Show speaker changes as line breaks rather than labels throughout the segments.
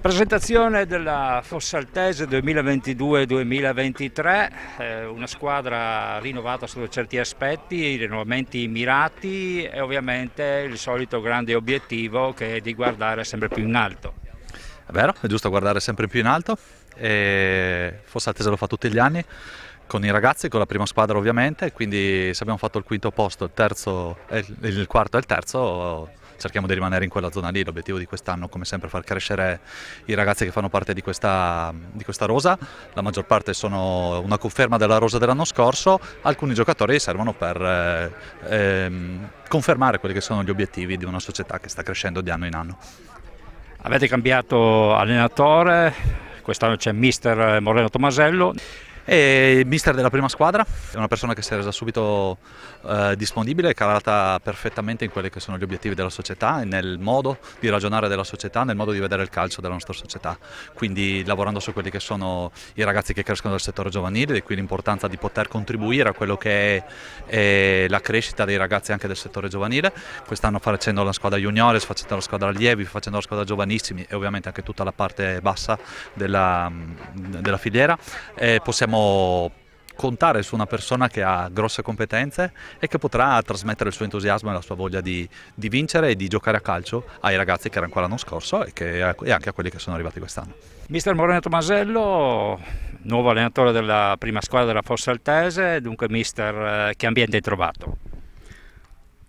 Presentazione della Fossaltese 2022-2023, una squadra rinnovata sotto certi aspetti, rinnovamenti mirati e ovviamente il solito grande obiettivo che è di guardare sempre più in alto.
È vero, è giusto guardare sempre più in alto e Fossaltese lo fa tutti gli anni con i ragazzi, con la prima squadra ovviamente, quindi se abbiamo fatto il quinto posto, il terzo, il quarto e il terzo, cerchiamo di rimanere in quella zona lì. L'obiettivo di quest'anno, come sempre, è far crescere i ragazzi che fanno parte di questa rosa. La maggior parte sono una conferma della rosa dell'anno scorso, alcuni giocatori servono per confermare quelli che sono gli obiettivi di una società che sta crescendo di anno in anno.
Avete cambiato allenatore, quest'anno c'è mister Moreno Tomasello.
E il mister della prima squadra è una persona che si è resa subito disponibile, calata perfettamente in quelli che sono gli obiettivi della società e nel modo di ragionare della società, nel modo di vedere il calcio della nostra società. Quindi lavorando su quelli che sono i ragazzi che crescono dal settore giovanile, e qui l'importanza di poter contribuire a quello che è la crescita dei ragazzi anche del settore giovanile. Quest'anno facendo la squadra juniores, facendo la squadra allievi, facendo la squadra giovanissimi e ovviamente anche tutta la parte bassa della filiera, possiamo contare su una persona che ha grosse competenze e che potrà trasmettere il suo entusiasmo e la sua voglia di vincere e di giocare a calcio ai ragazzi che erano qua l'anno scorso e anche a quelli che sono arrivati quest'anno.
Mister Moreno Tomasello, nuovo allenatore della prima squadra della Fossaltese, dunque mister, che ambiente hai trovato?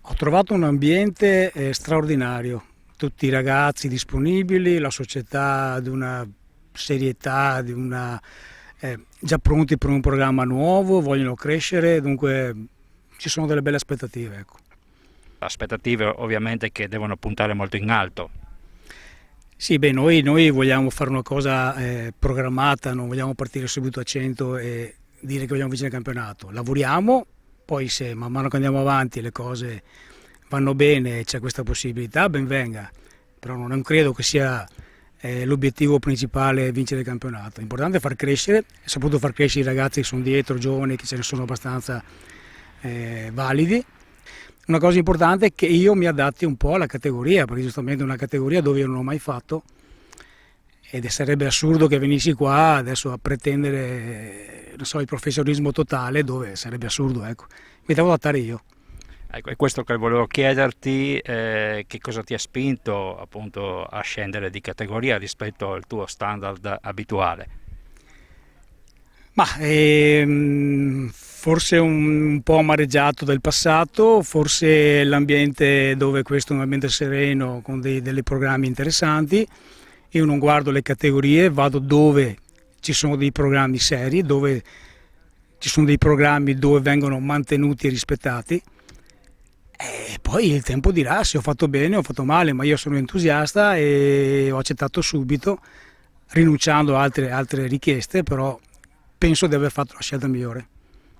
Ho trovato un ambiente straordinario, tutti i ragazzi disponibili, la società di una serietà, di una già pronti per un programma nuovo, vogliono crescere, dunque ci sono delle belle aspettative. Ecco.
Aspettative ovviamente che devono puntare molto in alto.
Sì, beh, noi vogliamo fare una cosa programmata, non vogliamo partire subito a 100 e dire che vogliamo vincere il campionato. Lavoriamo, poi se man mano che andiamo avanti le cose vanno bene e c'è questa possibilità, ben venga, però non credo che sia l'obiettivo principale è vincere il campionato. L'importante è far crescere e soprattutto far crescere i ragazzi che sono dietro, giovani, che ce ne sono abbastanza validi. Una cosa importante è che io mi adatti un po' alla categoria, perché giustamente è una categoria dove io non ho mai fatto ed sarebbe assurdo che venissi qua adesso a pretendere non so, il professionismo totale, dove sarebbe assurdo, ecco. Mi devo adattare io.
Ecco, è questo che volevo chiederti, che cosa ti ha spinto appunto a scendere di categoria rispetto al tuo standard abituale?
Ma forse un po' amareggiato del passato, forse l'ambiente dove questo è un ambiente sereno con dei programmi interessanti. Io non guardo le categorie, vado dove ci sono dei programmi seri, dove ci sono dei programmi dove vengono mantenuti e rispettati. E poi il tempo dirà se ho fatto bene o ho fatto male, ma io sono entusiasta e ho accettato subito, rinunciando a altre richieste, però penso di aver fatto la scelta migliore.